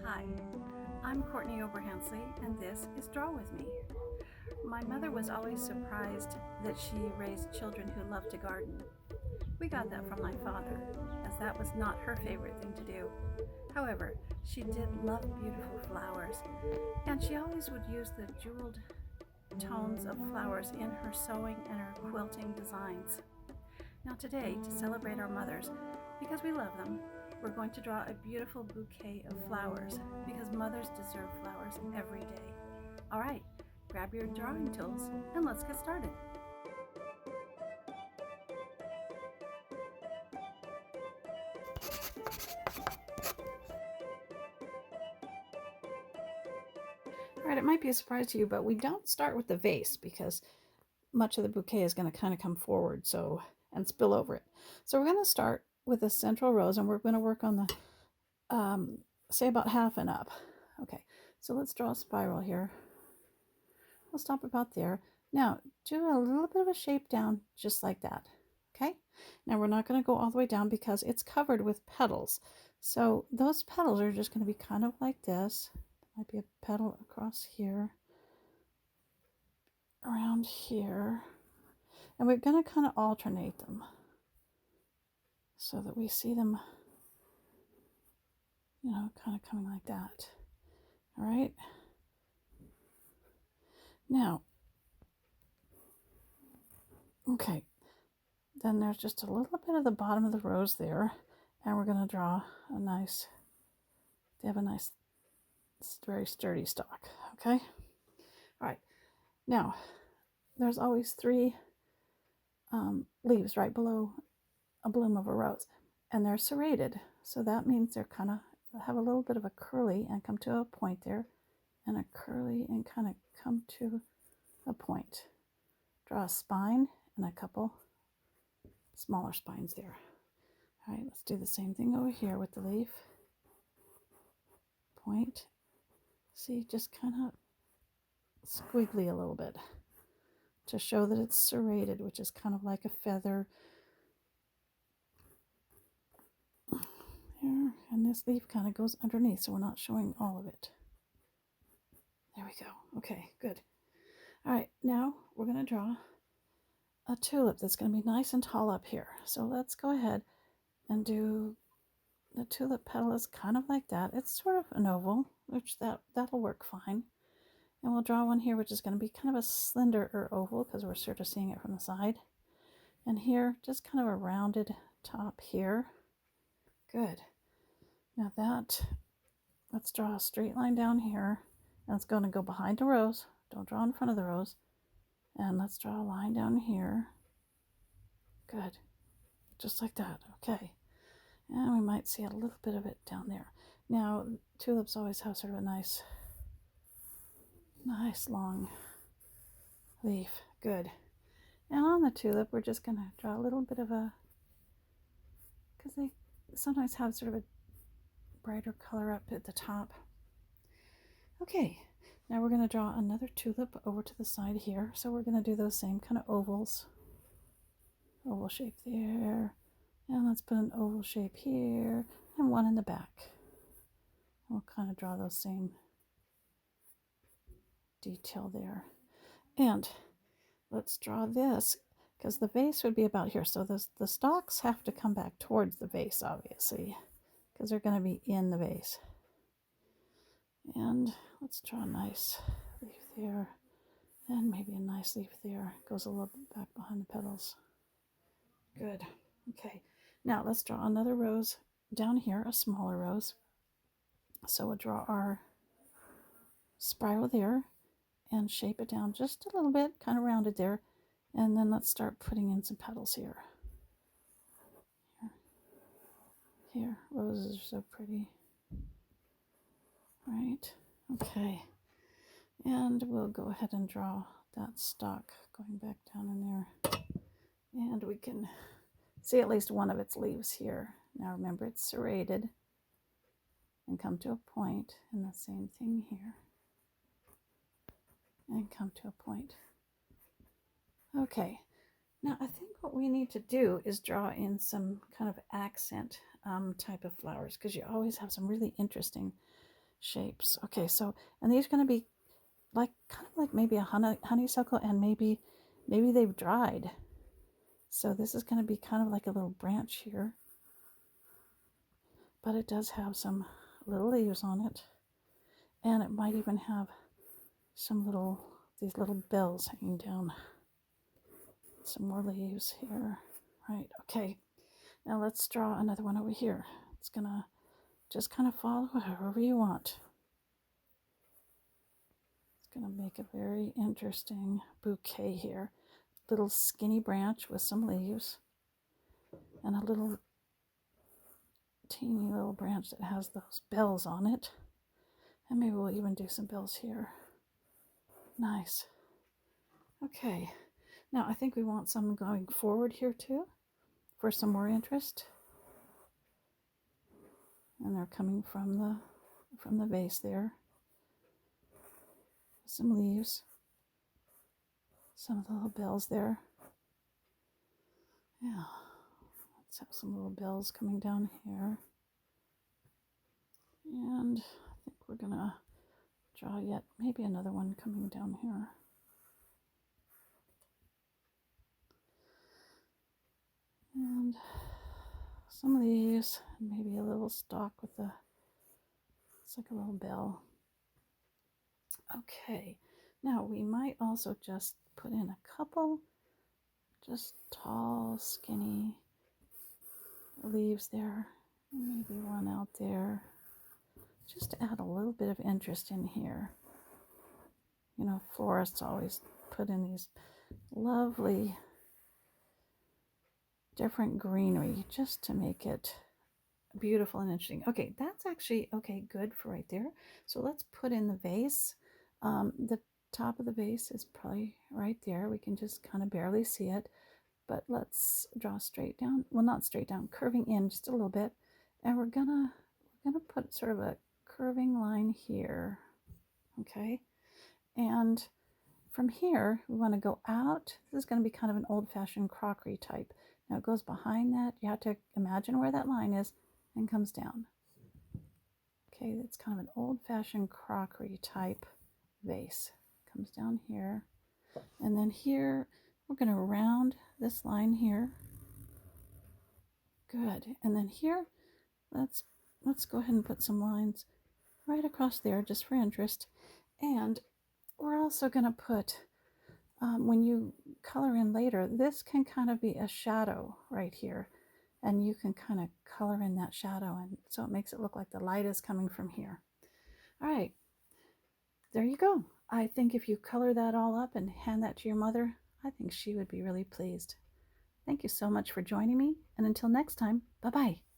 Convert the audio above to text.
Hi, I'm Courtney Oberhansley, and this is Draw With Me. My mother was always surprised that she raised children who loved to garden. We got that from my father, as that was not her favorite thing to do. However, she did love beautiful flowers, and she always would use the jeweled tones of flowers in her sewing and her quilting designs. Now, today, to celebrate our mothers, because we love them, we're going to draw a beautiful bouquet of flowers because mothers deserve flowers every day. All right, grab your drawing tools and let's get started. All right, it might be a surprise to you, but we don't start with the vase because much of the bouquet is going to kind of come forward and spill over it. So we're going to start with the central rose and we're going to work on the, say about half and up. Okay, so let's draw a spiral here. We'll stop about there. Now, do a little bit of a shape down just like that. Okay, now we're not going to go all the way down because it's covered with petals. So those petals are just going to be kind of like this. There might be a petal across here, around here. And we're going to kind of alternate them so that we see them, kind of coming like that. All right. Now, okay, then there's just a little bit of the bottom of the rose there, and we're going to draw they have a nice, very sturdy stalk, okay? All right, now, there's always three leaves right below a bloom of a rose, and they're serrated, so that means they're kind of have a little bit of a curly and come to a point there, and a curly and kind of come to a point. Draw a spine and a couple smaller spines there. All right, let's do the same thing over here with the leaf. Point. See, just kind of squiggly a little bit to show that it's serrated, which is kind of like a feather. Here, and this leaf kind of goes underneath, so we're not showing all of it. There we go. Okay, good. All right, now we're going to draw a tulip that's going to be nice and tall up here. So let's go ahead and do the tulip petal is kind of like that. It's sort of an oval, which that'll work fine. And we'll draw one here, which is going to be kind of a slender oval because we're sort of seeing it from the side. And here, just kind of a rounded top here. Good. Now let's draw a straight line down here. And it's going to go behind the rose. Don't draw in front of the rose. And let's draw a line down here. Good. Just like that. Okay. And we might see a little bit of it down there. Now, tulips always have sort of a nice long leaf. Good. And on the tulip, we're just going to draw a little bit of because they sometimes have sort of a brighter color up at the top. Okay, now we're going to draw another tulip over to the side here. So we're going to do those same kind of ovals. Oval shape there. And let's put an oval shape here and one in the back. We'll kind of draw those same detail there. And let's draw this because the vase would be about here. So the stalks have to come back towards the vase, obviously, because they're going to be in the vase. And let's draw a nice leaf there and maybe a nice leaf there. Goes a little bit back behind the petals. Good. Okay. Now let's draw another rose down here, a smaller rose. So we'll draw our spiral there and shape it down just a little bit, kind of rounded there. And then let's start putting in some petals here. Here, roses are so pretty. Right, okay. And we'll go ahead and draw that stalk going back down in there. And we can see at least one of its leaves here. Now remember, it's serrated and come to a point, and the same thing here. And come to a point. Okay, now I think what we need to do is draw in some kind of accent type of flowers because you always have some really interesting shapes. Okay, so, and these are going to be like kind of like maybe a honeysuckle, and maybe they've dried. So this is going to be kind of like a little branch here, but it does have some little leaves on it, and it might even have these little bells hanging down. Some more leaves here. Right, okay. Now let's draw another one over here. It's gonna just kind of follow however you want. It's gonna make a very interesting bouquet here. Little skinny branch with some leaves, and a little teeny little branch that has those bells on it. And maybe we'll even do some bells here. Nice. Okay. Now I think we want some going forward here too, for some more interest. And they're coming from the vase there. Some leaves. Some of the little bells there. Yeah. Let's have some little bells coming down here. And I think we're gonna draw yet maybe another one coming down here. And some of these, maybe a little stalk with it's like a little bell. Okay, now we might also just put in a couple just tall, skinny leaves there. Maybe one out there. Just to add a little bit of interest in here. You know, florists always put in these lovely different greenery just to make it beautiful and interesting. Okay, that's actually good for right there. So let's put in the vase. The top of the vase is probably right there. We can just kind of barely see it, but let's draw straight down. Well, not straight down, curving in just a little bit, and we're gonna put sort of a curving line here. Okay, and from here we want to go out. This is going to be kind of an old-fashioned crockery type. Now it goes behind that. You have to imagine where that line is and comes down. Okay, that's kind of an old-fashioned crockery type vase. Comes down here, and then here we're going to round this line here. Good. And then here, let's go ahead and put some lines right across there just for interest. And we're also going to put, when you color in later, this can kind of be a shadow right here. And you can kind of color in that shadow, and so it makes it look like the light is coming from here. All right, there you go. I think if you color that all up and hand that to your mother, I think she would be really pleased. Thank you so much for joining me, and until next time, bye-bye.